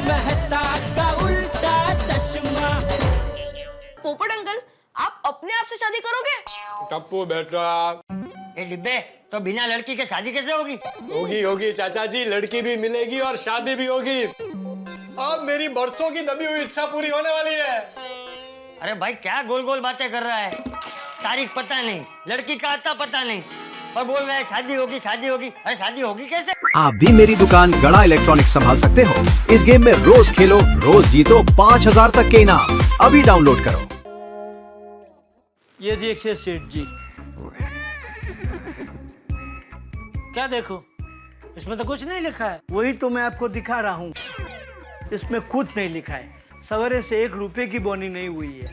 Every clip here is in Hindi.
मेहता का उल्टा चश्मा। पोपट अंकल, आप अपने आप से शादी करोगे? टप्पू बेटा। ए डिब्बे, तो बिना लड़की के शादी कैसे होगी? होगी होगी चाचा जी, लड़की भी मिलेगी और शादी भी होगी। अब मेरी बरसों की दबी हुई इच्छा पूरी होने वाली है। अरे भाई क्या गोल गोल बातें कर रहा है? तारीख पता नहीं, लड़की का आता पता नहीं, और बोल रहा है शादी होगी शादी होगी। अरे शादी होगी कैसे? आप भी मेरी दुकान गड़ा इलेक्ट्रॉनिक्स संभाल सकते हो। इस गेम में रोज खेलो, रोज जीतो 5000 तक के इनाम। अभी डाउनलोड करो। ये देखिए सेठ जी। क्या देखो, इसमें तो कुछ नहीं लिखा है। वही तो मैं आपको दिखा रहा हूँ, इसमें कुछ नहीं लिखा है। सवेरे से 1 रुपए की बोनी नहीं हुई है।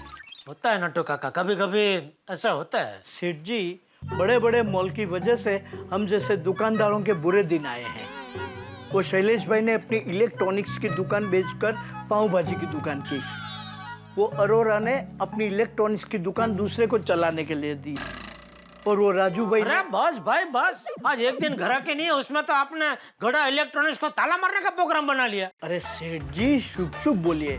होता है नट्टू काका, कभी कभी ऐसा होता है। सेठ जी, बड़े बड़े मॉल की वजह से हम जैसे दुकानदारों के बुरे दिन आए हैं। वो शैलेश भाई ने अपनी इलेक्ट्रॉनिक्स की दुकान बेचकर पाव भाजी की दुकान की। वो अरोरा ने अपनी इलेक्ट्रॉनिक्स की दुकान दूसरे को चलाने के लिए दी। और वो राजू भाई अरे बस भाई बस, आज एक दिन घर के नहीं है, उसमें तो आपने गड़ा इलेक्ट्रॉनिक्स को ताला मारने का प्रोग्राम बना लिया। अरे सेठ जी, शुभ शुभ बोलिए।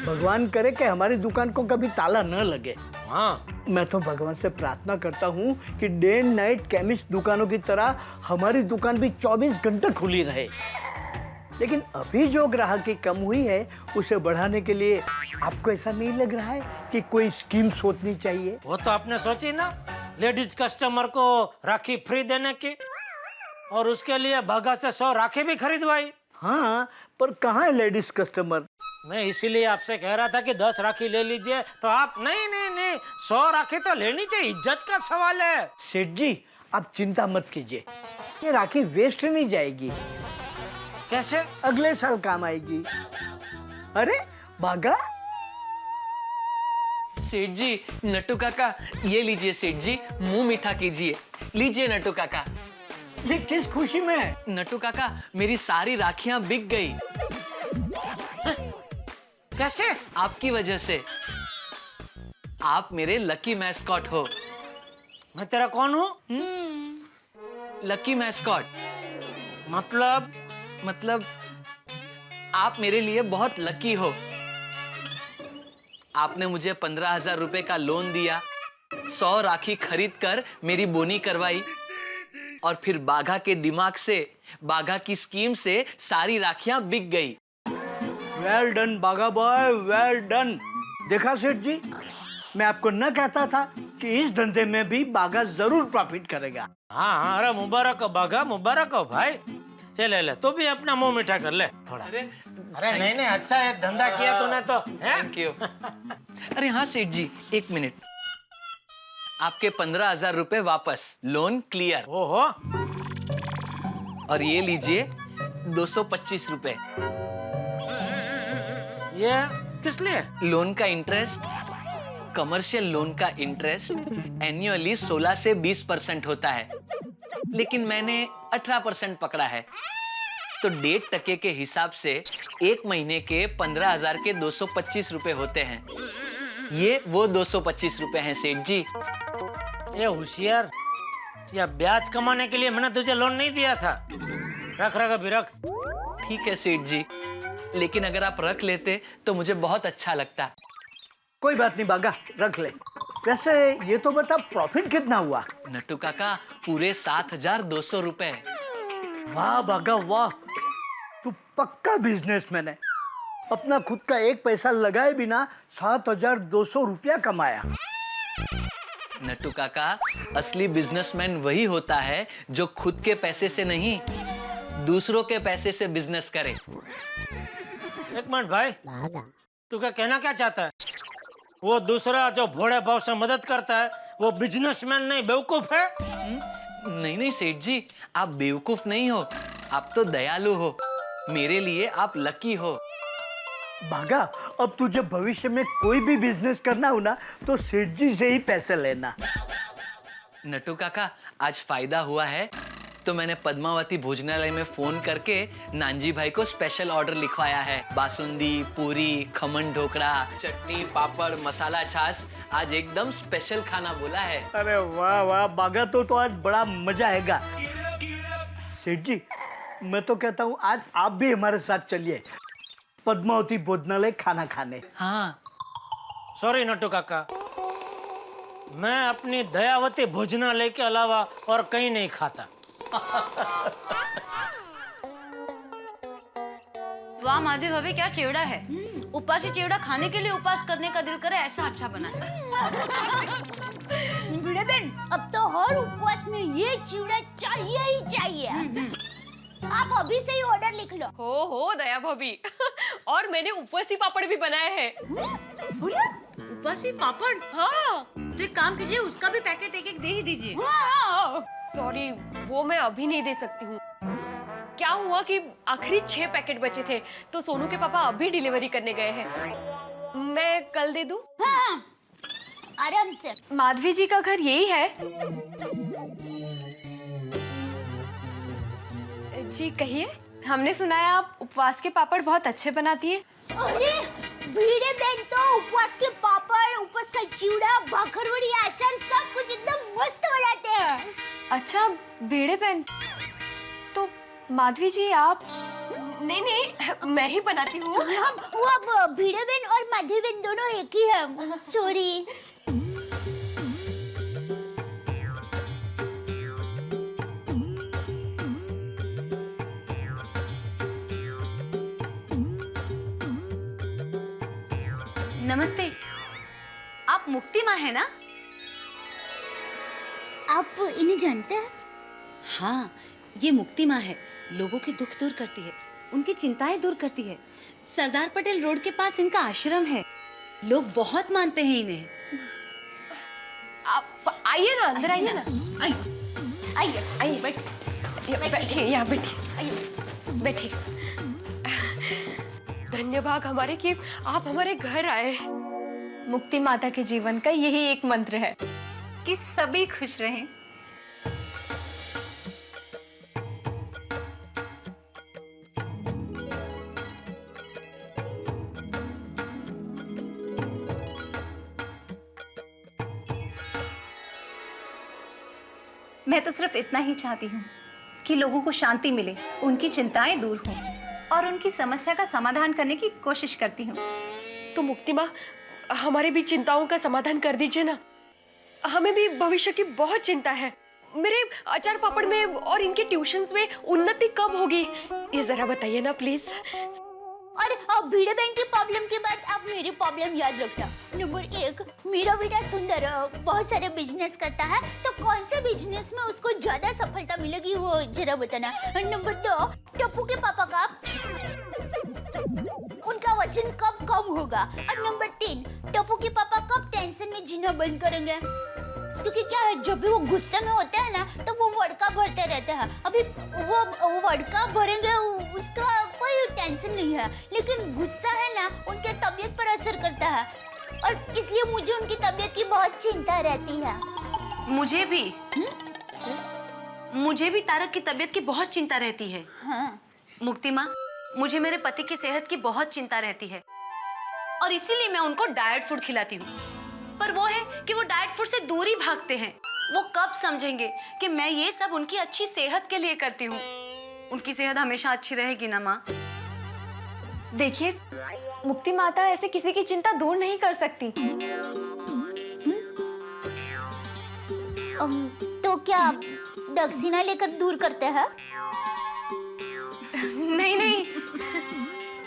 भगवान करे कि हमारी दुकान को कभी ताला न लगे। हाँ, मैं तो भगवान से प्रार्थना करता हूँ कि डे एंड नाइट केमिस्ट दुकानों की तरह हमारी दुकान भी 24 घंटे खुली रहे। लेकिन अभी जो ग्राहकी कम हुई है उसे बढ़ाने के लिए आपको ऐसा नहीं लग रहा है कि कोई स्कीम सोचनी चाहिए? वो तो आपने सोची ना, लेडीज कस्टमर को राखी फ्री देने की, और उसके लिए भागा से 100 राखी भी खरीदवाई। हाँ, पर कहाँ है लेडीज कस्टमर? मैं इसीलिए आपसे कह रहा था कि 10 राखी ले लीजिए, तो आप नहीं नहीं नहीं 100 राखी तो लेनी चाहिए, इज्जत का सवाल है। सेठ जी, आप चिंता मत कीजिए, ये राखी वेस्ट नहीं जाएगी। कैसे? अगले साल काम आएगी। अरे भागा। सेठ जी, नट्टू काका ये लीजिए। सेठ जी, मुंह मीठा कीजिए। लीजिए नट्टू काका। ये किस खुशी में है? नट्टू काका, मेरी सारी राखियां बिक गई। कैसे? आपकी वजह से। आप मेरे लकी मैस्कॉट हो। मैं तेरा कौन हूँ? लकी मैस्कॉट मतलब आप मेरे लिए बहुत लकी हो। आपने मुझे 15,000 रुपए का लोन दिया, 100 राखी खरीद कर मेरी बोनी करवाई, और फिर बाघा के दिमाग से, बाघा की स्कीम से सारी राखियां बिक गई। वेल डन बाघा बॉय, वेल डन। देखा सेठ जी, मैं आपको न कहता था कि इस धंधे में भी बाघा जरूर प्रॉफिट करेगा। हाँ, अरे मुबारक हो बाघा, मुबारक हो भाई। ये ले तू भी अपना मुंह मीठा कर ले थोड़ा। अरे नहीं नहीं, अच्छा है धंधा किया तूने तो। Thank you. अरे हाँ सेठ जी, 1 मिनट। आपके 15,000 रुपए वापस, लोन क्लियर। ओहो, और ये लीजिए 225 रुपए। ये किस लिए? लोन का इंटरेस्ट, कमर्शियल लोन का इंटरेस्ट एनुअली 16 से 20% होता है, लेकिन मैंने 18% पकड़ा है, तो 1.5% के हिसाब से 1 महीने के 15,000 के 225 रुपए होते हैं। ये वो 225 रुपए हैं सेठ जी। ये होशियार, या ब्याज कमाने के लिए मैंने तुझे लोन नहीं दिया था। रख अभी रख। ठीक है सेठ जी, लेकिन अगर आप रख लेते तो मुझे बहुत अच्छा लगता। कोई बात नहीं बाघा, रख ले। वैसे ये तो बता, प्रॉफिट कितना हुआ? नट्टू काका, पूरे 7,200 रुपए। वाह बाघा वाह, तू पक्का बिजनेसमैन है। अपना खुद का 1 पैसा लगाए बिना 7,200 रुपया कमाया। नट्टू काका, असली बिजनेसमैन वही होता है जो खुद के पैसे से नहीं, दूसरों के पैसे से बिजनेस करे। एक मिनट भाई, तू क्या कहना क्या चाहता है? वो दूसरा जो भोड़े भाव से मदद करता है वो बिजनेसमैन नहीं, बेवकूफ है? नहीं नहीं सेठ जी, आप बेवकूफ नहीं हो, आप तो दयालु हो। मेरे लिए आप लकी हो। बाघा, अब तुझे भविष्य में कोई भी बिजनेस करना हो ना तो सेठ जी से ही पैसे लेना। नट्टू काका, आज फायदा हुआ है तो मैंने पद्मावती भोजनालय में फोन करके नानजी भाई को स्पेशल ऑर्डर लिखवाया है। बासुंदी, पूरी, खमन ढोकड़ा, चटनी, पापड़, मसाला छाछ, आज एकदम स्पेशल खाना बोला है। अरे वाह वाह बाघा, तो आज बड़ा मजा आएगा। सेठ जी, मैं तो कहता हूँ आज आप भी हमारे साथ चलिए। पद्मावती भोजनालय खाना खाने। हाँ, सॉरी नट्टू काका, मैं अपनी दयावती भोजनालय के अलावा और कहीं नहीं खाता। वाह माधवी भाभी, क्या चिवड़ा है। उपासी चिवड़ा खाने के लिए उपास करने का दिल करे, ऐसा अच्छा बना है। भिड़े बहन, अब तो हर उपवास में ये चिवड़ा चाहिए ही चाहिए। आप अभी से ही ऑर्डर लिख लो। हो दया भाभी। और मैंने उपवासी पापड़ भी बनाए हैं। उपासी पापड़? हाँ। तो एक काम कीजिए, उसका भी पैकेट एक दे ही दीजिए। सॉरी, वो मैं अभी नहीं दे सकती हूँ। क्या हुआ कि आखिरी 6 पैकेट बचे थे, तो सोनू के पापा अभी डिलीवरी करने गए हैं। मैं कल दे दूँ? हाँ, आराम से। माधवी जी का घर यही है? जी कहिए। हमने सुना है आप उपवास के पापड़ बहुत अच्छे बनाती है। अरे भिड़े बहन तो उपवास के पापड़, उपवास का चिवड़ा, भाखरवड़ी, अचार सब कुछ एकदम मस्त बनाते हैं। अच्छा भिड़े बहन, तो माधवी जी आप? नहीं, मैं ही बनाती हूँ। वो अब भिड़े बहन और माधवी बहन दोनों एक ही है। सॉरी। नमस्ते, आप मुक्ति माँ है ना? आप इन्हें जानते हैं? हाँ, ये मुक्ति माँ है। लोगों के दुख दूर करती है, उनकी चिंताएं दूर करती है। सरदार पटेल रोड के पास इनका आश्रम है। लोग बहुत मानते हैं इन्हें। आप आइए ना, अंदर आइए ना। आइए, बैठिए, यहाँ बैठिए, बैठिए। धन्य भाग हमारे कि आप हमारे घर आए। मुक्ति माता के जीवन का यही एक मंत्र है कि सभी खुश रहें। मैं तो सिर्फ इतना ही चाहती हूँ कि लोगों को शांति मिले, उनकी चिंताएं दूर हों और उनकी समस्या का समाधान करने की कोशिश करती हूँ। तो मुक्ति माँ, हमारी भी चिंताओं का समाधान कर दीजिए ना। हमें भी भविष्य की बहुत चिंता है। मेरे अचार पापड़ में और इनके ट्यूशंस में उन्नति कब होगी, ये जरा बताइए ना प्लीज। और भिड़े बहन की प्रॉब्लम के बाद आप मेरी प्रॉब्लम याद रखना। नंबर 1, मेरा बेटा सुंदर बहुत सारे बिजनेस करता है, तो कौन से बिजनेस में उसको ज्यादा सफलता मिलेगी वो जरा बताना। और नंबर 2, टप्पू के पापा का उनका वजन कब कम होगा। और नंबर 3, टप्पू के पापा कब टेंशन में जीना बंद करेंगे। क्योंकि क्या है, जब भी वो गुस्से में होते हैं ना, तो वो वड़का भरते रहते हैं। अभी वो वड़का भरेंगे, उसका कोई टेंशन नहीं है, लेकिन गुस्सा है ना, उनके तबीयत पर असर करता है। और इसलिए मुझे उनकी तबीयत की बहुत चिंता रहती है। मुझे भी तारक की तबीयत की बहुत चिंता रहती है। हाँ। मुक्ति माँ, मुझे मेरे पति की सेहत की बहुत चिंता रहती है, और इसीलिए मैं उनको डाइट फूड खिलाती हूँ। पर वो है कि वो डाइट फूड से दूर ही भागते हैं। वो कब समझेंगे कि मैं ये सब उनकी अच्छी सेहत के लिए करती हूँ। उनकी सेहत हमेशा अच्छी रहेगी ना माँ। देखिए, मुक्ति माता ऐसे किसी की चिंता दूर नहीं कर सकती। तो क्या दक्षिणा लेकर दूर करते हैं? नहीं,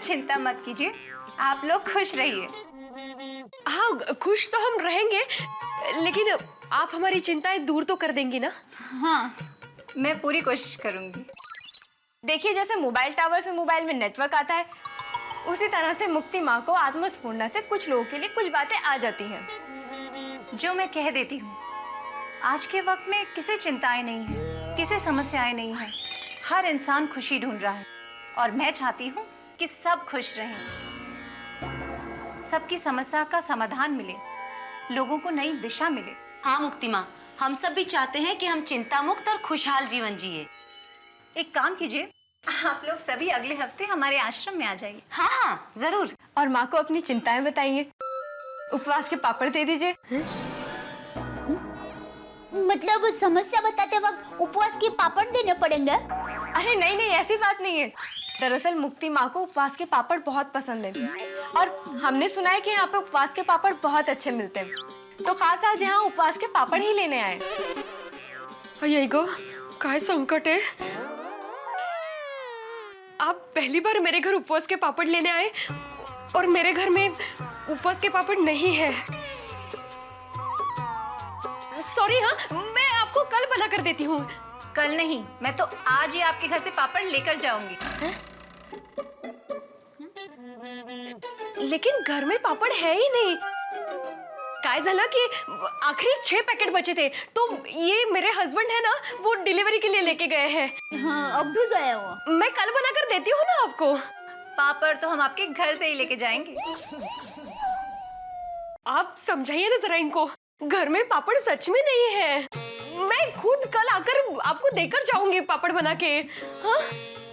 चिंता मत कीजिए, आप लोग खुश रहिए। हाँ, खुश तो हम रहेंगे, लेकिन आप हमारी चिंताएं दूर तो कर देंगी ना? हाँ, मैं पूरी कोशिश करूंगी। देखिए, जैसे मोबाइल टावर से मोबाइल में नेटवर्क आता है, उसी तरह से मुक्ति माँ को आत्मस्फूर्णा से कुछ लोगों के लिए कुछ बातें आ जाती हैं। जो मैं कह देती हूँ, आज के वक्त में किसे चिंताएं नहीं है, किसे समस्याएं नहीं है। हर इंसान खुशी ढूंढ रहा है और मैं चाहती हूँ कि सब खुश रहें, सबकी समस्या का समाधान मिले, लोगों को नई दिशा मिले। हाँ मुक्ति माँ, हम सब भी चाहते हैं कि हम चिंता मुक्त और खुशहाल जीवन जिए। एक काम कीजिए, आप लोग सभी अगले हफ्ते हमारे आश्रम में आ जाइए। हाँ, जरूर। और माँ को अपनी चिंताएं बताइए, उपवास के पापड़ दे दीजिए। मतलब समस्या बताते वक्त उपवास के पापड़ देने पड़ेंगे? अरे नहीं नहीं, ऐसी बात नहीं है। दरअसल मुक्ति माँ को उपवास के पापड़ बहुत पसंद है और हमने सुना है कि यहाँ पे उपवास के पापड़ बहुत अच्छे मिलते हैं, तो खास आज यहाँ उपवास के पापड़ ही लेने आए। यही गो, काय संकट है। आप पहली बार मेरे घर उपवास के पापड़ लेने आए और मेरे घर में उपवास के पापड़ नहीं है। सॉरी, हाँ, मैं आपको कल बना कर देती हूँ। कल नहीं, मैं तो आज ही आपके घर से पापड़ लेकर जाऊंगी। लेकिन घर में पापड़ है ही नहीं। काय झालं कि आखिरी 6 पैकेट बचे थे, तो ये मेरे हस्बैंड है ना, वो डिलीवरी के लिए लेके गए हैं। हाँ, अब भी गए वो। मैं कल बना कर देती हूँ ना आपको। पापड़ तो हम आपके घर से ही लेके जाएंगे। आप समझाइए ना जरा इनको, घर में पापड़ सच में नहीं है। मैं खुद कल आकर आपको देकर जाऊंगी पापड़ बना के। हाँ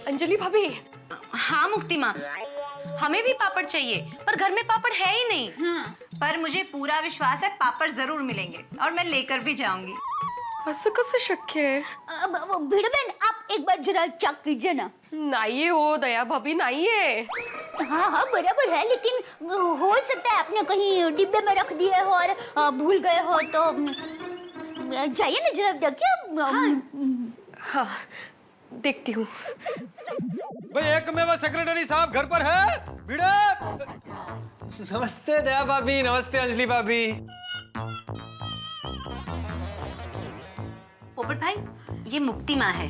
अंजलि भाभी। हाँ मुक्ति माँ, हमें भी पापड़ चाहिए, पर घर में पापड़ है ही नहीं। पर मुझे पूरा विश्वास है पापड़ जरूर मिलेंगे और मैं लेकर भी जाऊंगी। असं कसं शक्य है? भिड़े बहन, आप एक बार जरा चेक कीजिए ना। नाहीये हो दया भाभी, नाहीये। हाँ हाँ बराबर है, लेकिन हो सकता है आपने कहीं डिब्बे में रख दिए हो और भूल गए हो, तो जाइए ना जरा देखिए। हाँ देखती हूँ। भाई एकमेव सेक्रेटरी साहब घर पर है? भिड़े। नमस्ते दया भाभी, नमस्ते अंजलि भाभी। पोपट भाई, ये मुक्ति माँ है।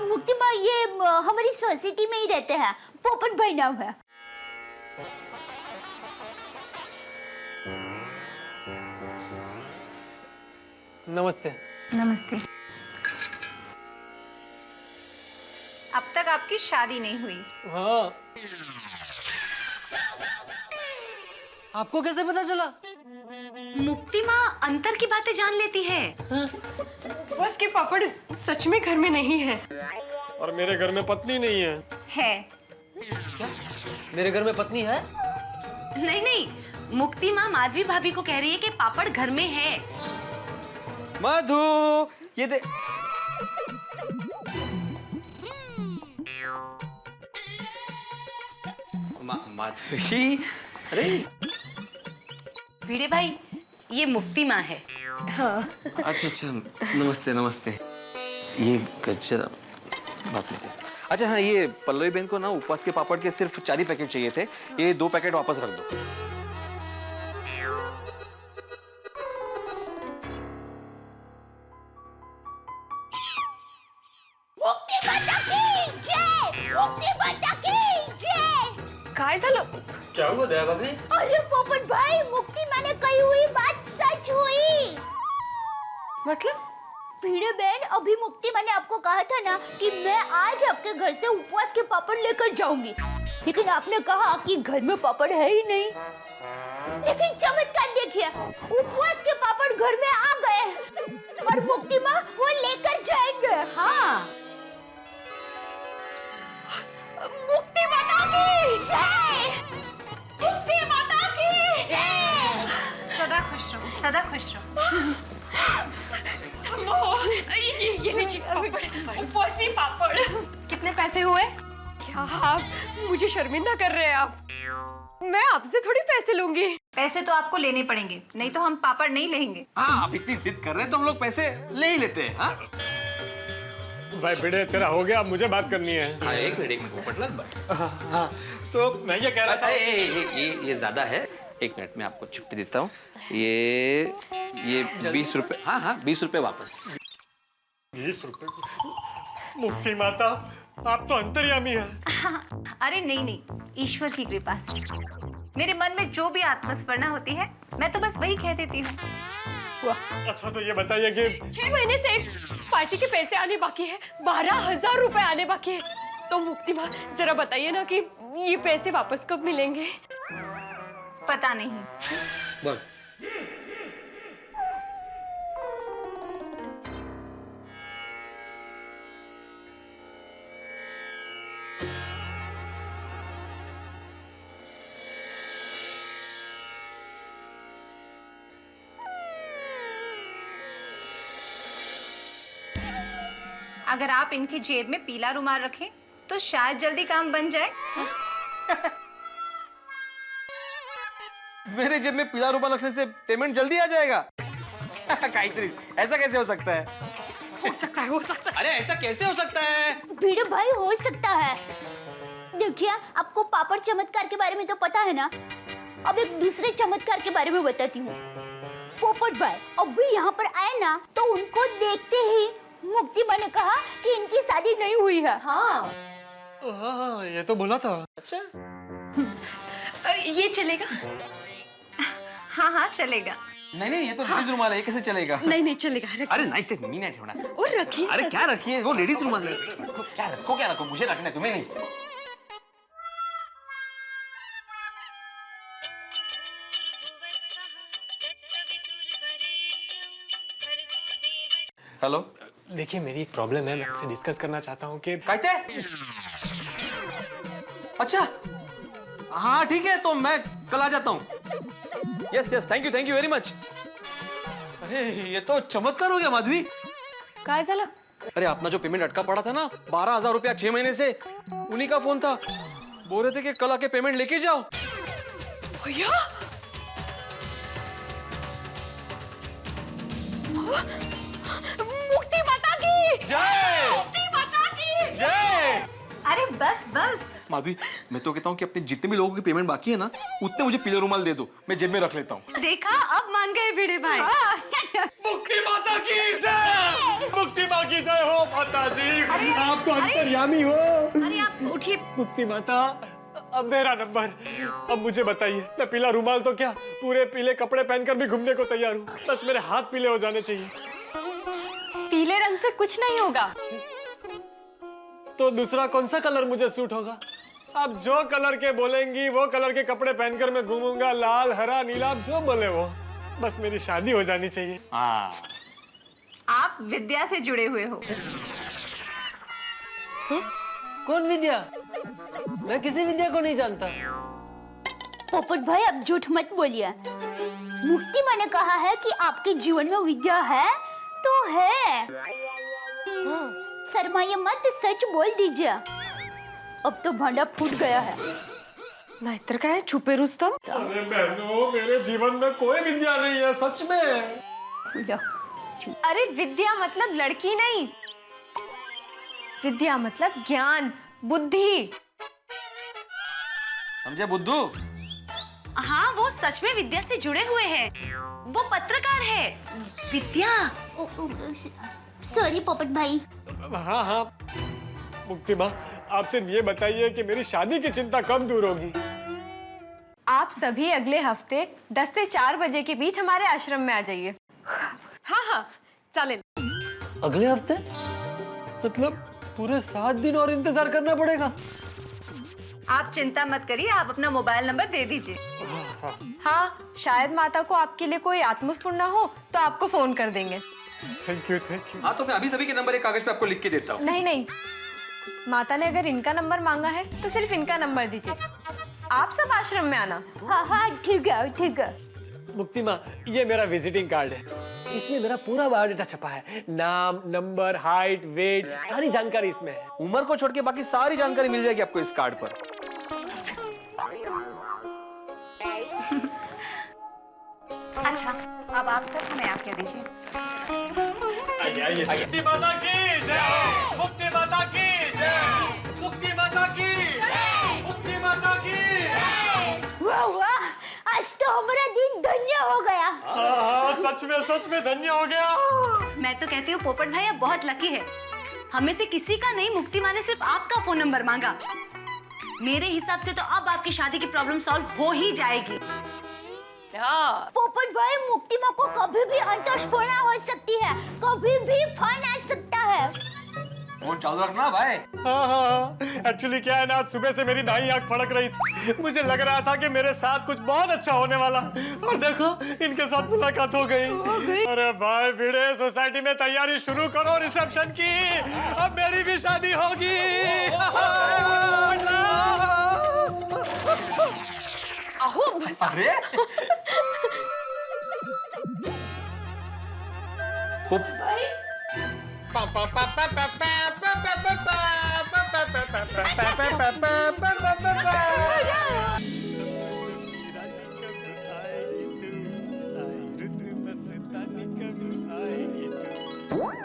मुक्ति माँ ये हमारी सोसाइटी में ही रहते हैं, पोपट भाई नाम है। नमस्ते। नमस्ते। अब तक आपकी शादी नहीं हुई। हाँ। आपको कैसे पता चला? मुक्ति माँ अंतर की बातें जान लेती है। उपवास के पापड़ सच में घर में नहीं है। और मेरे घर में पत्नी नहीं है। है। क्या? मेरे घर में पत्नी है? नहीं नहीं, मुक्ति माँ माधवी भाभी को कह रही है कि पापड़ घर में है। मधु, ये दे। माधवी, अरे भिड़े भाई, ये मुक्ति माँ है। हाँ। अच्छा अच्छा, नमस्ते नमस्ते। ये गजरा बात नहीं थी। अच्छा हाँ, ये पल्लवी बहन को ना उपवास के पापड़ के सिर्फ 4 ही पैकेट चाहिए थे, ये 2 पैकेट वापस रख दो। मुक्ति माता की जय, मुक्ति माता की जय। काय झालं? क्या हुआ दया भाभी? अरे पोपट भाई, मुक्ति माँ ने कही हुई बात सच हुई। मतलब? भिड़े बहन, अभी मुक्ति माँ ने आपको कहा था ना कि मैं आज आपके घर से उपवास के पापड़ लेकर जाऊंगी, लेकिन आपने कहा कि घर में पापड़ है ही नहीं। लेकिन चमत्कार देखिए, उपवास के पापड़ घर में आ गए और मुक्ति माँ वो लेकर जाएंगे। हाँ, मुक्ति माता की जय, मुक्ति माता की जय। सदा खुश रहो, सदा खुश रहो। ये लीजिए पापड़, उपवासी पापड़। कितने पैसे हुए? क्या आप मुझे शर्मिंदा कर रहे हैं? आप, मैं आपसे थोड़ी पैसे लूंगी। पैसे तो आपको लेने पड़ेंगे, नहीं तो हम पापड़ नहीं लेंगे। हाँ, आप इतनी जिद कर रहे हैं तो हम लोग पैसे ले ही लेते हैं। हाँ भाई भिड़े, तेरा हो गया, मुझे बात करनी है। हाँ, एक मिनट पोपटलाल, बस। हाँ, तो मैं ये कह रहा था। ये ज्यादा है, 1 मिनट में आपको छुट्टी देता हूँ। ये 20 रुपए। हाँ हाँ, 20 रुपए वापस। 20 रुपए? मुक्ति माता, आप तो अंतर्यामी है। अरे नहीं नहीं, ईश्वर की कृपा से मेरे मन में जो भी आत्मस्मरणा होती है, मैं तो बस वही कह देती हूँ। अच्छा तो ये बताइए कि 6 महीने से एक पार्टी के पैसे आने बाकी है, 12,000 रुपए आने बाकी है। तो मुक्ति माँ जरा बताइए ना कि ये पैसे वापस कब मिलेंगे? पता नहीं। बोल। अगर आप इनकी जेब में पीला रुमाल रखें तो शायद जल्दी काम बन जाए। मेरे जेब में पीला रुमाल रखने से पेमेंट जल्दी आ जाएगा? गायत्री, ऐसा कैसे हो सकता है? हो सकता है, हो सकता है। अरे ऐसा कैसे हो सकता है? भिड़े भाई हो सकता है। देखिए, आपको पापड़ चमत्कार के बारे में तो पता है ना, अब एक दूसरे चमत्कार के बारे में बताती हूँ। पोपट भाई अभी यहाँ पर आए ना, तो उनको देखते ही मुक्ति माँ ने कहा कि इनकी शादी नहीं हुई है। हाँ, ये तो बोला था। अच्छा, ये चलेगा? हाँ हाँ चलेगा। नहीं ये तो लेडीज रुमाल है, ये कैसे चलेगा? नहीं चलेगा। अरे नहीं होना। और रखिए। अरे क्या रखिए, वो लेडीज रुमाल है। क्या रखो, मुझे रखना है, तुम्हें नहीं। हेलो, देखिए मेरी एक प्रॉब्लम है, मैं आपसे डिस्कस करना चाहता हूँ कि कहते? अच्छा, हाँ ठीक है, तो मैं कल आ जाता हूँ। Yes thank you very much. अरे ये तो चमत्कार हो गया माधवी। काय झालं? अरे अपना जो पेमेंट अटका पड़ा था ना, 12,000 रुपया 6 महीने से, उन्हीं का फोन था। बोल रहे थे कि कल आके पेमेंट लेके जाओ। भैया, मुक्ति माता की जय! मुक्ति माता की जय! अरे बस माधवी, मैं तो कहता हूँ कि अपने जितने भी लोगों की पेमेंट बाकी है ना, उतने मुझे पीले रुमाल दे दो, मैं जेब में रख लेता हूँ। देखा, अब मान गए भिड़े भाई। मुक्ति माता की जय! मुक्ति माँ की जय हो माता जी। आप तो अंतर्यामी हो। अरे आप उठिए। मुक्ति माता, अब मेरा नंबर। अब मुझे बताइए, मैं पीला रुमाल तो क्या, पूरे पीले कपड़े पहनकर भी घूमने को तैयार हूँ। बस मेरे हाथ पीले हो जाने चाहिए। पीले रंग से कुछ नहीं होगा। तो दूसरा कौन सा कलर मुझे सूट होगा? आप जो कलर के बोलेंगी वो कलर के कपड़े पहनकर मैं घूमूंगा। लाल, हरा, नीला, आप जो बोले वो। बस मेरी शादी हो जानी चाहिए। आप विद्या से जुड़े हुए हो। कौन विद्या? मैं किसी विद्या को नहीं जानता। पोपट भाई अब झूठ मत बोलिए। मुक्ति माँ ने कहा है कि आपके जीवन में विद्या है तो है। शर्माइए मत, सच बोल दीजिए। अब तो भांडा फूट गया है। नाहीतर काय, छुपे रुस्तम। अरे बहनों, मेरे जीवन में कोई विद्या नहीं है, सच में। अरे विद्या मतलब लड़की नहीं, विद्या मतलब ज्ञान, बुद्धि। समझे बुद्धू? हाँ, वो सच में विद्या से जुड़े हुए हैं। वो पत्रकार है। विद्या। सॉरी पोपट भाई। हाँ मुक्ति माँ, आप सिर्फ ये बताइए कि मेरी शादी की चिंता कब दूर होगी? आप सभी अगले हफ्ते 10 से 4 बजे के बीच हमारे आश्रम में आ जाइए। हाँ चालेल। अगले हफ्ते? मतलब पूरे 7 दिन और इंतजार करना पड़ेगा? आप चिंता मत करिए, आप अपना मोबाइल नंबर दे दीजिए। हाँ, शायद माता को आपके लिए कोई आत्मस्फूर्ति ना हो तो आपको फोन कर देंगे। Thank you. हाँ, तो मैं अभी सभी के नंबर एक कागज पे आपको लिख के देता हूँ। नहीं, माता ने अगर इनका नंबर मांगा है तो सिर्फ इनका नंबर दीजिए। आप सब आश्रम में आना। हाँ ठीक है। मुक्ति माँ, ये मेरा विजिटिंग कार्ड है। इसमें मेरा पूरा बायोडाटा छपा है। नाम, नंबर, हाइट, वेट, सारी जानकारी इसमें है। उम्र को छोड़ के बाकी सारी जानकारी मिल जाएगी आपको इस कार्ड पर। अच्छा, अब आप सब हमें आज्ञा दीजिए। आइए। मुक्ति माता की जय! मुक्ति माता की जय! मुक्ति माता की जय! मुक्ति माता की जय! वाह, आज तो हमारा दिन धन्य हो गया। हाँ, सच में धन्य हो गया। मैं तो कहती हूँ पोपट भाई अब बहुत लकी है। हमें से किसी का नहीं, मुक्ति माँ ने सिर्फ आपका फोन नंबर मांगा। मेरे हिसाब से तो अब आपकी शादी की प्रॉब्लम सॉल्व हो ही जाएगी। पोपट भाई, मुक्ति माँ को कभी भी अंतस्फोरणा हो सकती है, कभी भी फोन आ सकता है। फोन चालू रखना भाई। हाँ। एक्चुअली क्या है ना, आज सुबह से मेरी दाई आंख फड़क रही थी। मुझे लग रहा था कि मेरे साथ कुछ बहुत अच्छा होने वाला, और देखो इनके साथ मुलाकात हो गई। अरे भाई भिड़े, सोसाइटी में तैयारी शुरू करो रिसेप्शन की। अब मेरी भी शादी होगी। अहो बस। अरे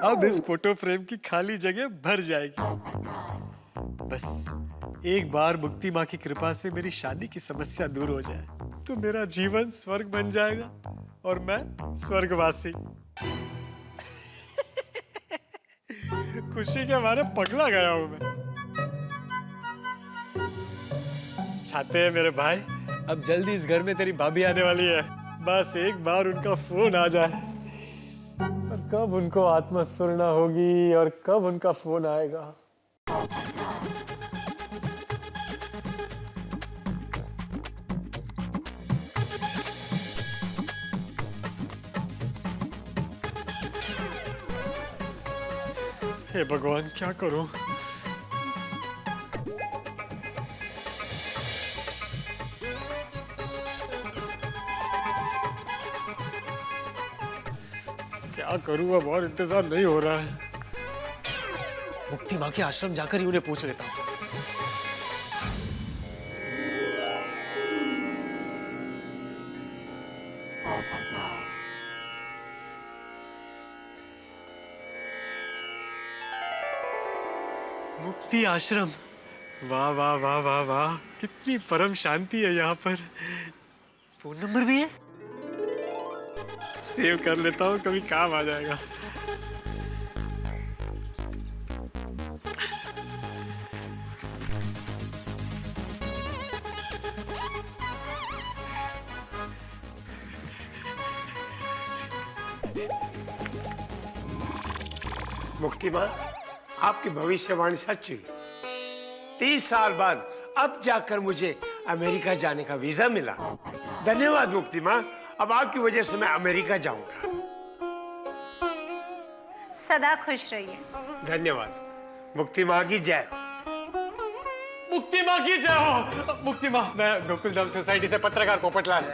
अब इस फोटो फ्रेम की खाली जगह भर जाएगी। बस एक बार मुक्ति माँ की कृपा से मेरी शादी की समस्या दूर हो जाए तो मेरा जीवन स्वर्ग बन जाएगा और मैं स्वर्गवासी। खुशी के मारे पगला गया हूं मैं। चाहते हैं मेरे भाई, अब जल्दी इस घर में तेरी भाभी आने वाली है। बस एक बार उनका फोन आ जाए। और कब उनको आत्मस्फुरणा होगी और कब उनका फोन आएगा। हे भगवान, क्या करूं? क्या करूं, अब और इंतजार नहीं हो रहा है। मुक्ति माँ के आश्रम जाकर ही उन्हें पूछ लेता हूं। मुक्ति आश्रम, वाह वाह वाह वाह वाह, कितनी परम शांति है यहाँ पर। फोन नंबर भी है, सेव कर लेता हूँ, कभी काम आ जाएगा। मुक्ति माँ, आपकी भविष्यवाणी सच हुई। 30 साल बाद अब जाकर मुझे अमेरिका जाने का वीजा मिला। धन्यवाद मुक्ति माँ, अब आपकी वजह से मैं अमेरिका जाऊंगा। सदा खुश रहिए। धन्यवाद। मुक्ति माँ की जय। मुक्ति माँ की जय हो। मुक्ति माँ, मैं गोकुलधाम सोसाइटी से पत्रकार पोपटलाल।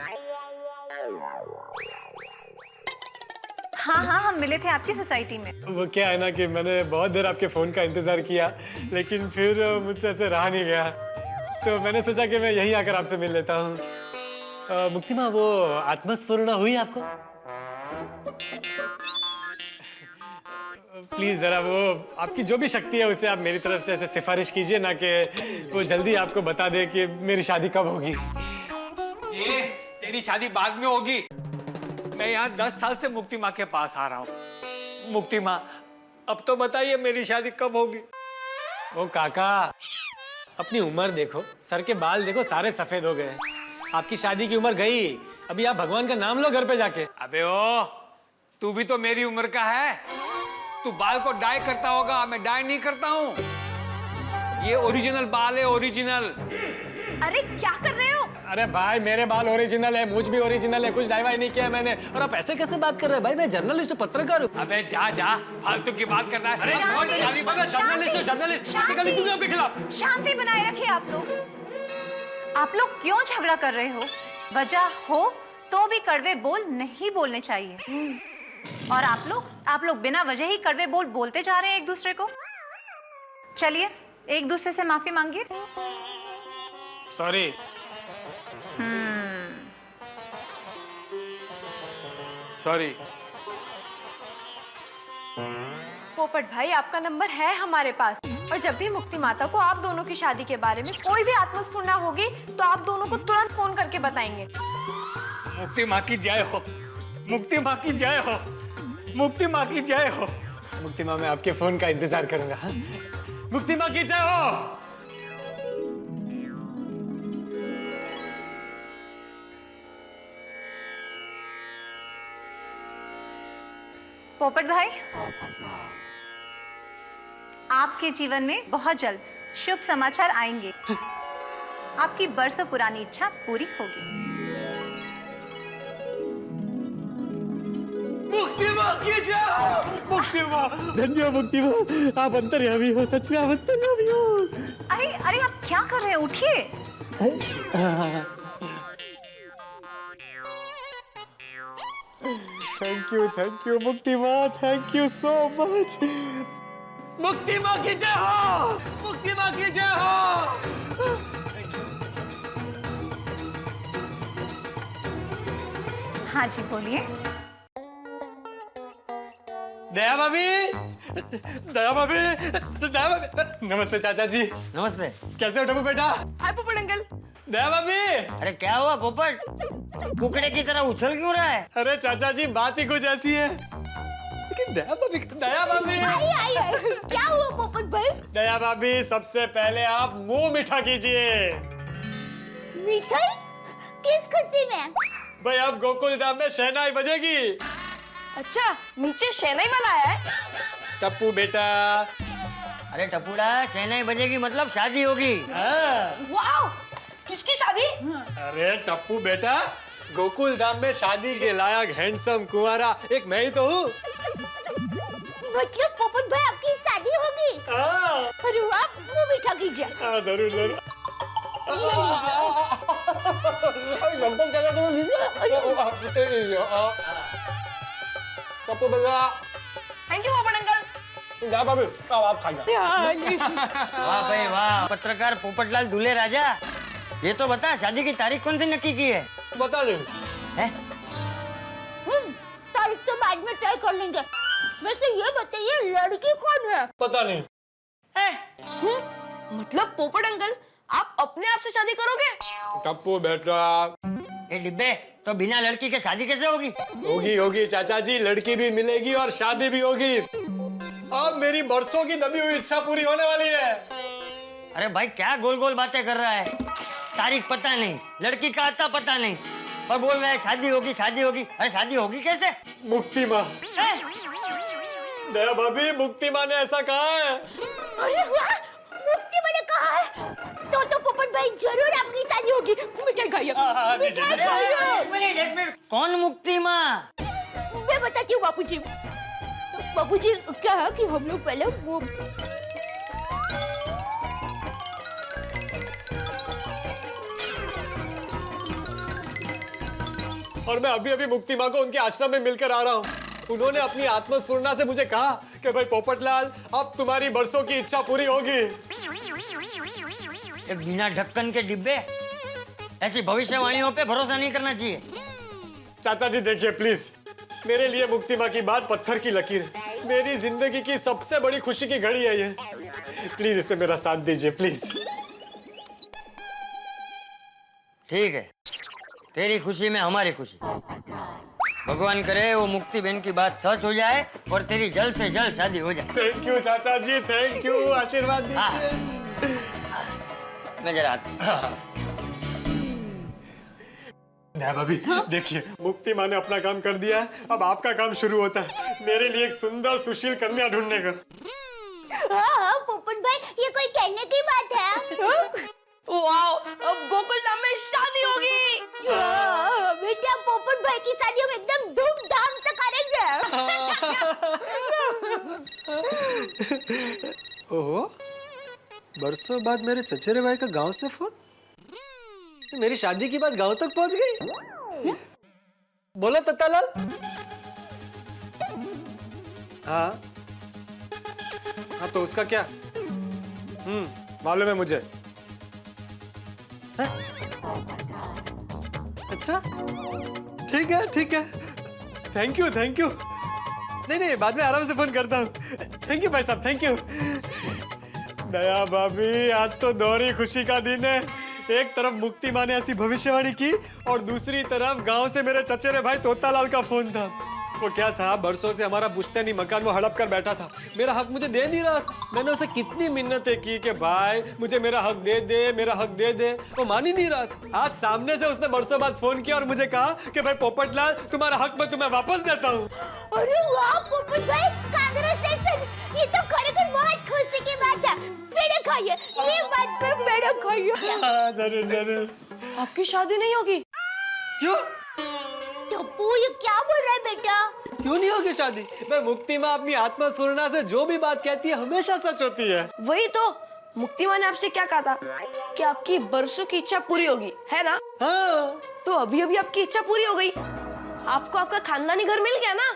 हाँ हाँ, हम मिले थे आपकी सोसाइटी में। वो क्या है ना कि मैंने बहुत देर आपके फोन का इंतजार किया, लेकिन फिर मुझसे ऐसे रहा नहीं गया, तो मैंने सोचा कि मैं यहीं आकर आपसे मिल लेता हूँ। मुक्ति माँ, वो आत्मस्फुरणा हुई आपको? प्लीज जरा वो आपकी जो भी शक्ति है उसे आप मेरी तरफ से ऐसे सिफारिश कीजिए ना कि वो जल्दी आपको बता दे कि मेरी शादी कब होगी। ये तेरी शादी बाद में होगी। मैं यहाँ 10 साल से मुक्ति माँ के पास आ रहा हूँ। मुक्ति माँ, अब तो बताइए मेरी शादी कब होगी? ओ काका, अपनी उम्र देखो, सर के बाल देखो, सारे सफेद हो गए। आपकी शादी की उम्र गई, अभी आप भगवान का नाम लो घर पे जाके। अबे ओ, तू भी तो मेरी उम्र का है। तू बाल को डाई करता होगा, मैं डाई नहीं करता हूँ। ये ओरिजिनल बाल है, ओरिजिनल। अरे क्या कर रहे हो? अरे भाई, मेरे बाल ओरिजिनल है, मुझ भी ओरिजिनल है, कुछ डाई नहीं किया मैंने। और आप ऐसे कैसे बात कर रहे हैं भाई? मैं जर्नलिस्ट, पत्रकार हूँ। अबे जा जा, फालतू की बात करना है। अरे जर्नलिस्ट के खिलाफ। शांति बनाए रखिए आप लोग। आप लोग क्यों झगड़ा कर रहे हो? वजह हो तो भी कड़वे बोल नहीं बोलने चाहिए। और आप लोग बिना वजह ही कड़वे बोल बोलते जा रहे हैं एक दूसरे को। चलिए एक दूसरे से माफी मांगिए। सॉरी। सॉरी। पोपट भाई, आपका नंबर है हमारे पास, और जब भी मुक्ति माता को आप दोनों की शादी के बारे में कोई भी आत्मस्फुरणा होगी तो आप दोनों को तुरंत फोन करके बताएंगे। मुक्ति माँ की जय हो। मुक्ति माँ की जय हो। मुक्ति माँ की जय हो। मुक्ति माँ, मैं आपके फोन का इंतजार करूंगा। मुक्ति माँ की जय हो। पोपट भाई, आपके जीवन में बहुत जल्द शुभ समाचार आएंगे। आपकी बरसों पुरानी इच्छा पूरी होगी। मुक्ति माँ की जय हो। मुक्ति माँ, धन्य मुक्ति माँ, आप अंतर्यामी हो, सच में आप अंतर्यामी हो। अरे अरे, आप क्या कर रहे हैं? उठिए। थैंक यू मुक्ति माँ, थैंक यू सो मच। मुक्ति माँ की जय हो, मुक्ति माँ की जय हो। हाँ जी बोलिए। दया भाभी, दया भाभी, दया भाभी। नमस्ते चाचा जी। नमस्ते। कैसे हो टप्पू बेटा? हाय पोपट अंकल। दया भाभी। अरे क्या हुआ पोपट, कुकड़े की तरह उछल क्यों रहा है? अरे चाचा जी बात ही कुछ ऐसी है। लेकिन दया भाभी, दया भाभी। आई क्या हुआ पोपट भाई? दया भाभी सबसे पहले आप मुंह मीठा कीजिए। मिठाई? किस खुशी में? भाई अब गोकुल धाम में शहनाई बजेगी। अच्छा नीचे शहनाई वाला है? टप्पू बेटा। अरे टप्पूड़ा, शहनाई बजेगी मतलब शादी होगी। वाओ, किसकी शादी? अरे टप्पू बेटा, गोकुल धाम में शादी के लायक हैंडसम कुंवारा एक मैं ही तो हूँ। मतलब पोपट भाई आपकी शादी होगी? अरे वाह, मुंह मीठा कीजिए। हाँ जरूर जरूर। टप्पू बेटा। थैंक यू पोपट अंकल। दया भाभी, आप खाइए। वाह भाई वाह, पत्रकार पोपटलाल दूल्हे राजा। ये तो बता, शादी की तारीख कौन सी नक्की की है? बता नहीं है? तारीख तो बाद में तय कर लेंगे। वैसे ये बताइए लड़की कौन है? पता नहीं। मतलब पोपट अंकल आप अपने आप से शादी करोगे? टप्पू बेटा। ए डिब्बे, तो बिना लड़की के शादी कैसे होगी? होगी होगी चाचा जी, लड़की भी मिलेगी और शादी भी होगी। अब मेरी बरसों की दबी हुई इच्छा पूरी होने वाली है। अरे भाई क्या गोल गोल बातें कर रहा है? तारीख पता नहीं, लड़की का आता पता नहीं, पर बोल रहा है शादी होगी शादी होगी। अरे शादी होगी कैसे? मुक्ति माँ। दया भाभी, मुक्ति माँ ने ऐसा कहा है। अरे वाह, मुक्ति माँ ने कहा है तो पोपट भाई जरूर आपकी शादी होगी। मिठाई खाइए। मिठाई खाइए। कौन मुक्ति माँ? मैं बताती हूँ बापूजी। बापूजी क्या है कि हम लोग पहले वो और मैं अभी अभी मुक्ति माँ को उनके आश्रम में मिलकर आ रहा हूँ। उन्होंने अपनी आत्मस्फुरना से मुझे कहा कि भाई पोपटलाल, अब तुम्हारी बरसों की इच्छा पूरी होगी। एक बिना ढक्कन के डिब्बे, ऐसी भविष्यवाणियों पे भरोसा नहीं करना चाहिए। चाचा जी देखिए प्लीज, मेरे लिए मुक्ति माँ की बात पत्थर की लकीर है। मेरी जिंदगी की सबसे बड़ी खुशी की घड़ी है ये। प्लीज इस पे मेरा साथ दीजिए प्लीज। ठीक है, तेरी खुशी में हमारी खुशी। भगवान करे वो मुक्ति बहन की बात सच हो जाए और तेरी जल्द से जल्द शादी हो जाए। थैंक यू चाचा जी, थैंक यू, आशीर्वाद दीजिए। मैं जरा दया भाभी देखिए, मुक्ति माँ ने अपना काम कर दिया है, अब आपका काम शुरू होता है मेरे लिए एक सुंदर सुशील कन्या ढूंढने का। हाँ पोपट भाई, ये कोई कहने की बात है? वाओ, अब गोकुल धाम में शादी होगी। बेटा पोपट भाई की शादी हम एकदम धूमधाम से करेंगे। ओहो, बरसों बाद मेरे चचेरे भाई का गांव से फोन। मेरी शादी की बात गांव तक पहुंच गई। बोलो तत्तालाल। हाँ हाँ, तो उसका क्या? मालूम है मुझे। अच्छा ठीक है ठीक है, थैंक यू थैंक यू। नहीं नहीं, बाद में आराम से फोन करता हूँ। थैंक यू भाई साहब, थैंक यू। दया भाभी, आज तो दोहरी खुशी का दिन है। एक तरफ मुक्ति माँ ने ऐसी भविष्यवाणी की और दूसरी तरफ गांव से मेरे चचेरे भाई तोतालाल का फोन था। वो क्या था, बरसों से हमारा पुश्तैनी मकान वो हड़प कर बैठा था, मेरा हक मुझे दे नहीं रहा था। मैंने उसे कितनी मिन्नतें की कि भाई मुझे मेरा हक दे दे, मेरा हक दे दे, वो मान ही नहीं रहा था। आज सामने से उसने बरसों बाद फोन किया और मुझे कहा कि भाई पोपटलाल, तुम्हारा हक मैं तुम्हें वापस देता हूँ। अरे वाह पोपट भाई, कांग्रेचुलेशन, ये तो खरेखर बहुत खुशी की बात है। पेड़े खाइए, ये बात पर पेड़े खाइए। हाँ जरूर जरूर। आपकी शादी नहीं होगी? क्यों? टप्पू ये क्या बोल रहा है बेटा? क्यों नहीं होगी शादी? भाई मुक्ति माँ अपनी आत्मस्फुरना से जो भी बात कहती है हमेशा सच होती है। वही तो, मुक्ति माँ ने आपसे क्या कहा था कि आपकी बरसों की इच्छा पूरी होगी, है ना? हाँ। तो अभी अभी आपकी इच्छा पूरी हो गई, आपको आपका खानदानी घर मिल गया ना।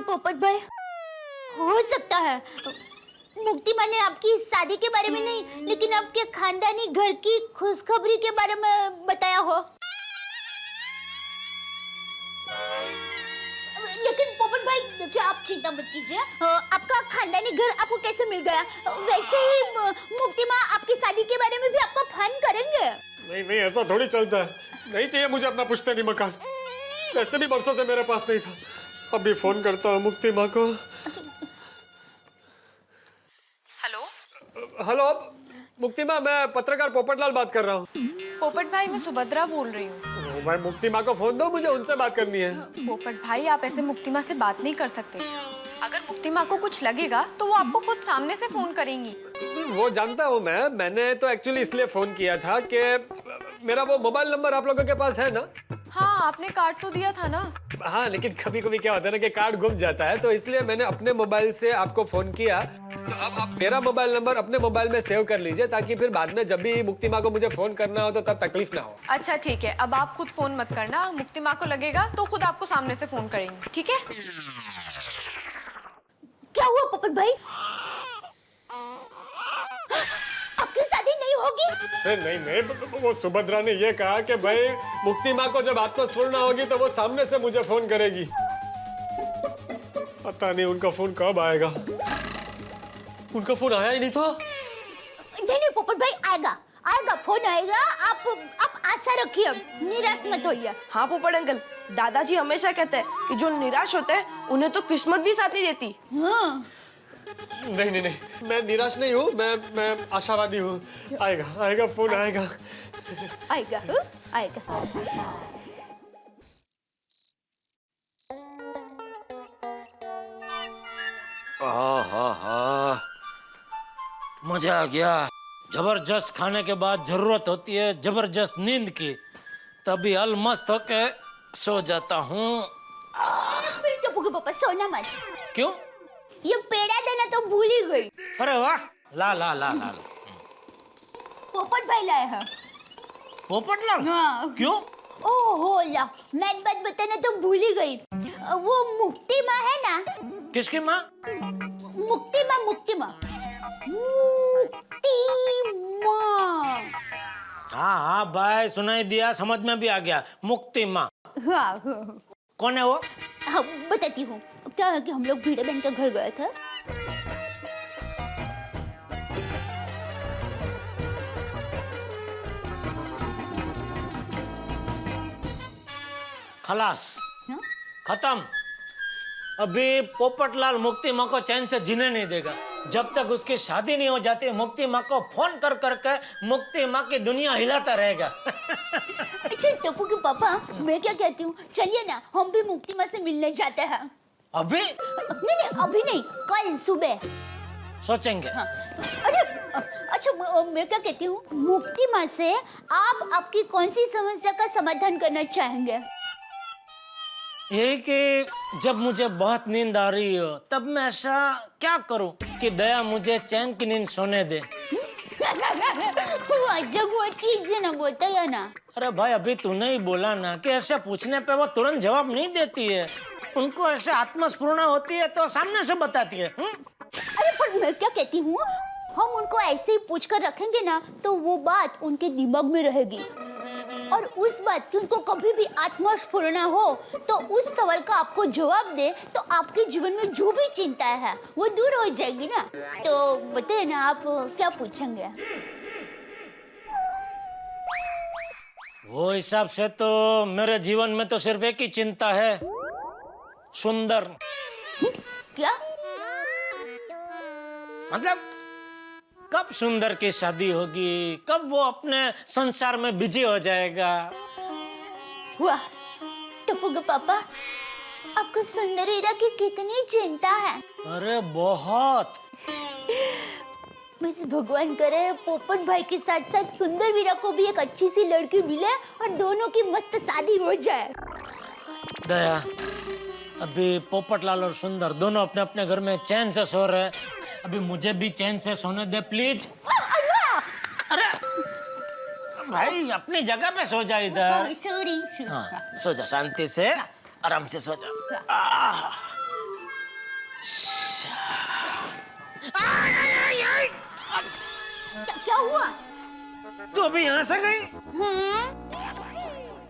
पोपट भाई, हो सकता है मुक्ति माँ ने आपकी शादी के बारे में नहीं, लेकिन आपके खानदानी घर की खुशखबरी के बारे में बताया हो। लेकिन पोपट भाई देखिए, आप चिंता मत कीजिए, आपका खानदानी घर आपको कैसे मिल गया? वैसे ही मुक्ति माँ आपकी शादी के बारे में भी आपको फोन करेंगे। नहीं नहीं, ऐसा थोड़ी चलता है। नहीं चाहिए मुझे अपना पुश्तैनी मकान, वैसे भी बरसों से मेरे पास नहीं था। अभी फोन करता हूँ मुक्ति माँ को। हेलो हेलो मुक्ति माँ, मैं पत्रकार पोपटलाल बात कर रहा हूँ। पोपट भाई, मैं सुभद्रा बोल रही हूँ। भाई मुक्ति माँ को फोन दो, मुझे उनसे बात करनी है। पोपट भाई, आप ऐसे मुक्ति माँ से बात नहीं कर सकते। अगर मुक्ति माँ को कुछ लगेगा तो वो आपको खुद सामने से फोन करेंगी। वो जानता हूँ मैंने तो एक्चुअली इसलिए फोन किया था कि मेरा वो मोबाइल नंबर आप लोगों के पास है ना? हाँ, आपने कार्ड तो दिया था ना। हाँ, लेकिन कभी कभी क्या होता है ना कि कार्ड गुम जाता है, तो इसलिए मैंने अपने मोबाइल से आपको फोन किया। तो अब आप मेरा मोबाइल नंबर अपने मोबाइल में सेव कर लीजिए, ताकि फिर बाद में जब भी मुक्ति माँ को मुझे फोन करना हो तो तब तकलीफ ना हो। अच्छा ठीक है, अब आप खुद फोन मत करना, मुक्ति माँ को लगेगा तो खुद आपको सामने से फोन करेंगे, ठीक है? क्या हुआ पोपट भाई? आपकी शादी नहीं होगी? नहीं नहीं, वो सुभद्रा ने ये कहा कि भाई मुक्ति माँ को जब आत्मस्फूर्णा होगी तो वो सामने से मुझे फोन करेगी। पता नहीं उनका फोन कब आएगा। उनका फोन आया ही नहीं तो? नहीं पोपट भाई, आएगा फोन आएगा। आप आशा रखिए, निराश मत होइए। हाँ पोपट अंकल, दादाजी हमेशा कहते हैं कि जो निराश होते हैं उन्हें तो किस्मत भी साथ नहीं देती। हाँ। नहीं नहीं नहीं, मैं निराश नहीं हूँ, मैं आशावादी हूँ। आएगा फोन आएगा। आएगा। मजा आ गया। जबरदस्त खाने के बाद जरूरत होती है जबरदस्त नींद की, तभी अलमस्त होके सो जाता हूँ। टप्पू के पापा, सोना मत। क्यों? ये पेड़ा देना तो भूल ही गई। अरे वाह, ला ला ला ला, ला। पोपट भाई लाए हैं। पोपट लाल? हाँ। क्यों? ओहो ला, मैं बात बताना तो भूल ही गई। वो मुक्ति माँ है ना? किसकी माँ? मुक्ति माँ। हाँ भाई, सुनाई दिया, समझ में भी आ गया। मुक्ति माँ। हाँ। कौन है वो? हाँ, बताती हूँ। क्या है कि हम लोग भिड़े बहन के घर गए थे। खलास, खत्म। अभी पोपटलाल मुक्ति माँ को चैन से जीने नहीं देगा। जब तक उसकी शादी नहीं हो जाती, मुक्ति माँ को फोन कर करके मुक्ति माँ की दुनिया हिलाता रहेगा। अच्छा टप्पू के पापा, मैं क्या कहती हूँ, चलिए ना हम भी मुक्ति माँ से मिलने जाते हैं। अभी? नहीं, अभी नहीं, कल सुबह सोचेंगे। हाँ। अरे अच्छा, मैं क्या कहती हूँ, मुक्ति माँ से आप आपकी कौन सी समस्या का समाधान करना चाहेंगे? यही कि जब मुझे बहुत नींद आ रही हो तब मैं ऐसा क्या करूं कि दया मुझे चैन की नींद सोने दे। कीजिए ना, बताया ना। अरे भाई, अभी तूने ही बोला ना कि ऐसे पूछने पे वो तुरंत जवाब नहीं देती है। उनको ऐसे आत्मस्फूर्णा होती है तो सामने से बताती है। अरे पर मैं क्या कहती हूँ, हम उनको ऐसे ही पूछ कर रखेंगे ना तो वो बात उनके दिमाग में रहेगी, और उस बात की उनको कभी भी आत्मस्फूर्णा हो तो उस सवाल का आपको जवाब दे तो आपके जीवन में जो भी चिंता है वो दूर हो जाएगी ना। तो बताइए ना, आप क्या पूछेंगे? वो हिसाब से तो मेरे जीवन में तो सिर्फ एक ही चिंता है, सुंदर। क्या मतलब कब सुंदर की शादी होगी, कब वो अपने संसार में बिजी हो जाएगा। वाह टप्पू के पापा, आपको सुंदर हीरा की कितनी चिंता है। अरे बहुत। बस भगवान करे पोपट भाई के साथ साथ सुंदर वीरा को भी एक अच्छी सी लड़की मिले और दोनों की मस्त शादी हो जाए। दया, अभी पोपटलाल और सुंदर दोनों अपने अपने घर में चैन से सो रहे हैं। अभी मुझे भी चैन से सोने दे प्लीज। अरे भाई, अपनी जगह पे सो जा इधर। सॉरी। हाँ, सो जा, शांति से आराम से सो जा। क्या हुआ? तू अभी यहाँ से गई?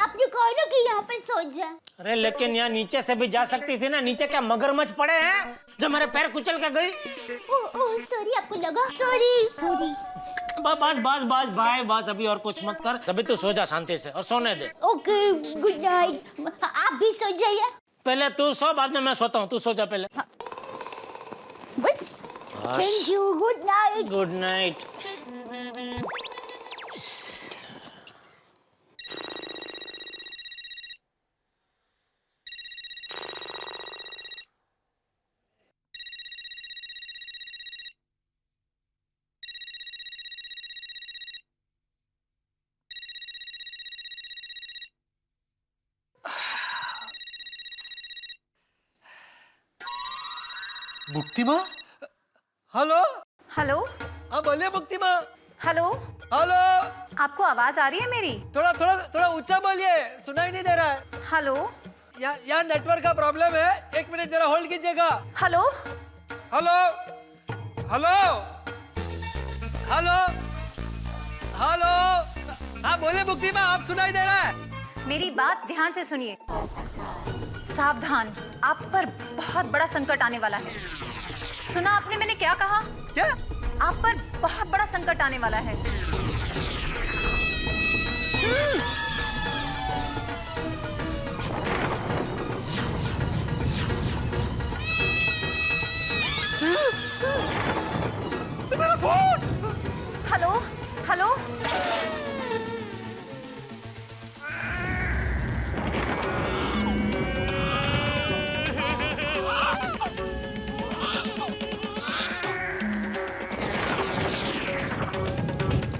आपने कहा ना कि यहाँ पे सो जा। अरे लेकिन यहाँ नीचे से भी जा सकती थी ना। नीचे क्या मगरमच्छ पड़े हैं जो मेरे पैर कुचल के गई? ओह सॉरी, आपको लगा? सॉरी। बस भाई बस, अभी और कुछ मत कर। तभी तू सो जा शांति से और सोने दे। Okay, good night. आप भी सो जाइए। पहले तू सो, बाद में मैं सोता हूँ। तू सो जा पहले। बस। Thank you, good night. Good night. मुक्ति माँ, हेलो। हेलो। हाँ बोलिए मुक्ति माँ। हेलो। हेलो। आपको आवाज आ रही है मेरी? थोड़ा ऊंचा बोलिए, सुनाई नहीं दे रहा है। हेलो। यहाँ नेटवर्क का प्रॉब्लम है, 1 मिनट जरा होल्ड कीजिएगा। Hello. Hello. Hello. Hello. Hello. हाँ बोलिए मुक्ति माँ, आप सुनाई दे रहा है? मेरी बात ध्यान से सुनिए। सावधान, आप पर बहुत बड़ा संकट आने वाला है। सुना आपने मैंने क्या कहा? क्या? आप पर बहुत बड़ा संकट आने वाला है। मेरा फोन। हेलो। हेलो।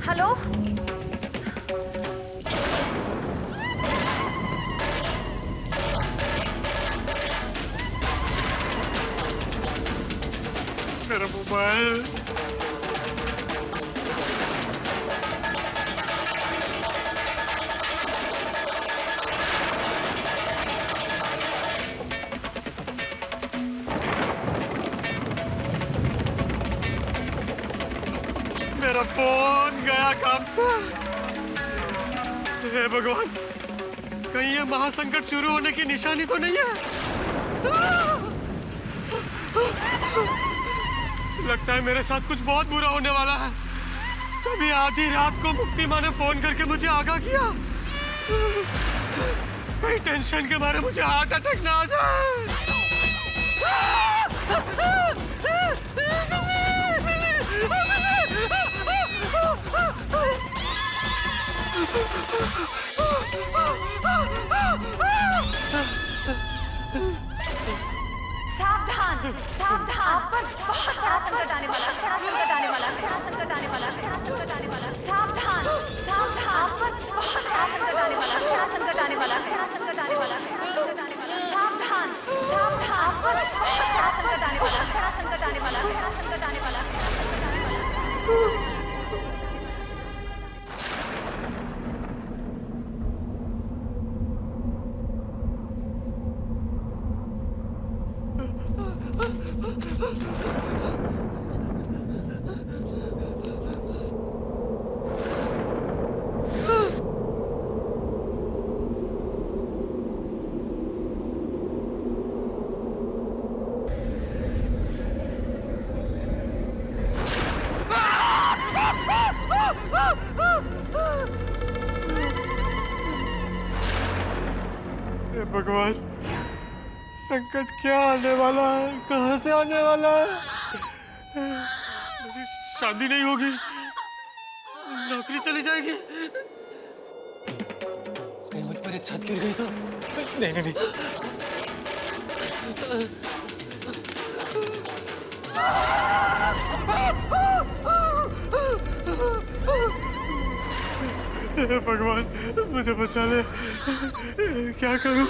हेलो। मेरा मोबाइल। मेरा फोन गया काम से। हे भगवान, कहीं ये महासंकट शुरू होने की निशानी तो नहीं है? लगता है मेरे साथ कुछ बहुत बुरा होने वाला है। तभी आधी रात को मुक्ति माँ ने फोन करके मुझे आगाह किया। कहीं टेंशन के मारे मुझे हार्ट अटैक ना आ जाए। सावधान, सावधान, आप पर बहुत बड़ा संकट आने वाला है। बड़ा संकट आने वाला है। बड़ा संकट आने वाला है। बड़ा संकट आने वाला है। सावधान, सावधान, आप पर बहुत बड़ा संकट आने वाला है। बड़ा संकट आने वाला है। बड़ा संकट आने वाला है। बड़ा संकट आने वाला है। सावधान, सावधान, आप पर बहुत बड़ा संकट आने वाला है। बड़ा संकट आने वाला है। बड़ा संकट आने वाला है। बड़ा संकट आने वाला है। हे भगवान, संकट क्या आने वाला है? कहाँ से आने वाला है? मेरी शादी नहीं होगी, नौकरी चली जाएगी। कहीं मुझ पर ये छत गिर गई तो? नहीं नहीं नहीं। हे भगवान, मुझे बचा ले। क्या करूं?